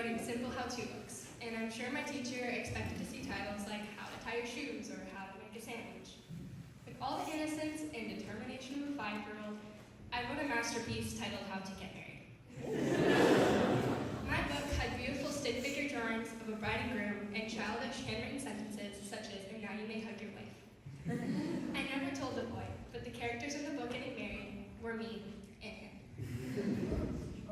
writing simple how-to books, and I'm sure my teacher expected to see titles like How to Tie Your Shoes or How to Make a Sandwich. With all the innocence and determination of a 5-year-old, I wrote a masterpiece titled How to Get Married. My book had beautiful stick figure drawings of a bride and groom and childish handwritten sentences such as, "And now you may hug your wife." I never told the boy, but the characters in the book Getting Married were me and him.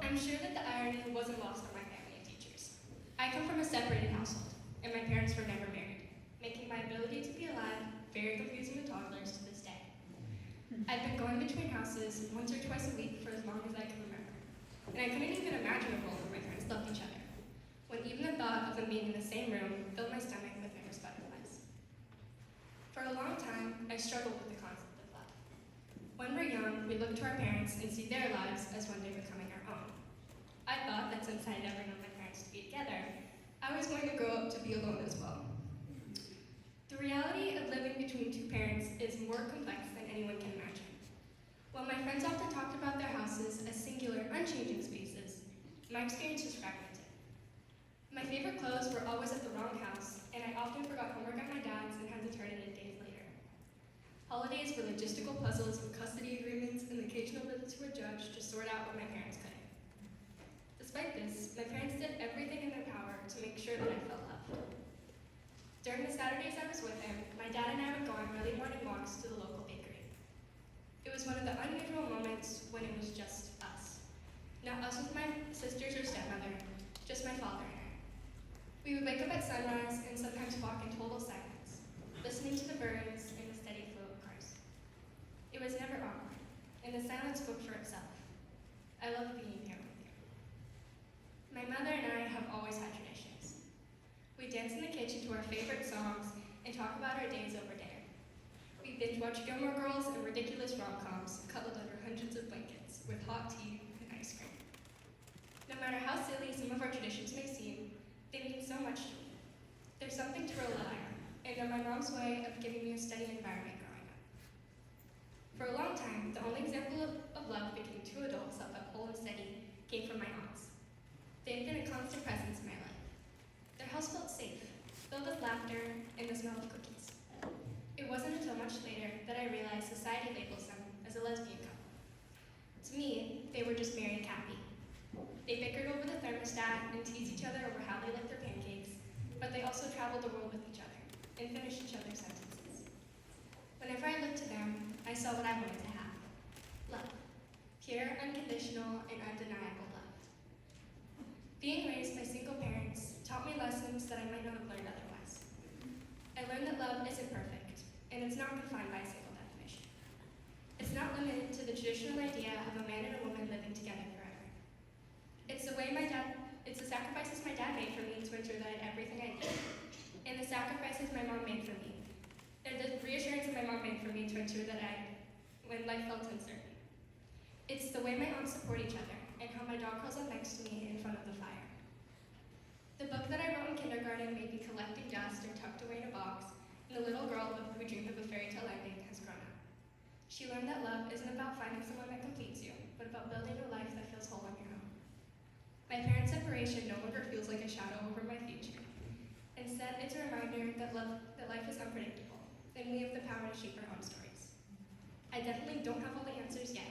I'm sure that the irony wasn't lost on my family and teachers. I come from a separated household, and my parents were never married, making my ability to be alive very confusing to toddlers to this day. I've been going between houses once or twice a week for as long as I can remember, and I couldn't even imagine a world where my parents loved each other, when even the thought of them being in the same room filled my stomach with nervous butterflies. For a long time, I struggled with the concept of love. When we're young, we look to our parents and see their lives as one day becoming our own. I thought that since I had never known my parents to be together, I was going to grow up to be alone as well. The reality of living between two parents is more complex than anyone can imagine. While my friends often talked about their houses as singular, unchanging spaces, my experience was fragmented. My favorite clothes were always at the wrong house, and I often forgot homework at my dad's and had to turn it in days later. Holidays were logistical puzzles with custody agreements and occasional visits to a judge to sort out what my parents couldn't. Despite this, my parents did everything in their power to make sure that I felt loved. During the Saturdays I was with them, my dad and I would go on early morning walks to the local bakery. It was one of the unusual moments when it was just us. Not us with my sisters or stepmother, just my father and I. We would wake up at sunrise and sometimes walk in total silence, listening to the birds and the steady flow of cars. It was never awkward, and the silence spoke for itself. I love being here with you. My mother and I have always had traditions. We dance in the kitchen to our favorite songs and talk about our days over dinner. We binge watch Gilmore Girls and ridiculous rom-coms, cuddled under hundreds of blankets, with hot tea and ice cream. No matter how silly some of our traditions may seem, they mean so much to me. There's something to rely on, and they're my mom's way of giving me a steady environment growing up. For a long time, the only example of love between two adults that felt whole and steady came from my aunts. They've been a constant presence in my life. Their house felt safe, filled with laughter and the smell of cookies. It wasn't until much later that I realized society labels them as a lesbian couple. To me, they were just married happy. They bickered over the thermostat and teased each other over how they liked their pancakes, but they also traveled the world with each other and finished each other's sentences. Whenever I looked to them, I saw what I wanted to have: love. Pure, unconditional, and undeniable love. Being raised by single parents taught me lessons that I might not have learned otherwise. I learned that love isn't perfect, and it's not confined by a single definition. It's not limited to the traditional idea of a man and a woman living together forever. It's the sacrifices my dad made for me to ensure that I had everything I needed, and the sacrifices my mom made for me, and the reassurance that my mom made for me to ensure that when life felt uncertain. It's the way my aunts support each other, and how my dog curls up next to me in front of the fire. The book that I wrote in kindergarten made me collecting dust or tucked away in a box, and the little girl who dreamed of a fairy tale ending has grown up. She learned that love isn't about finding someone that completes you, but about building a life that feels whole on your own. My parents' separation no longer feels like a shadow over my future. Instead, it's a reminder that life is unpredictable, and we have the power to shape our own stories. I definitely don't have all the answers yet,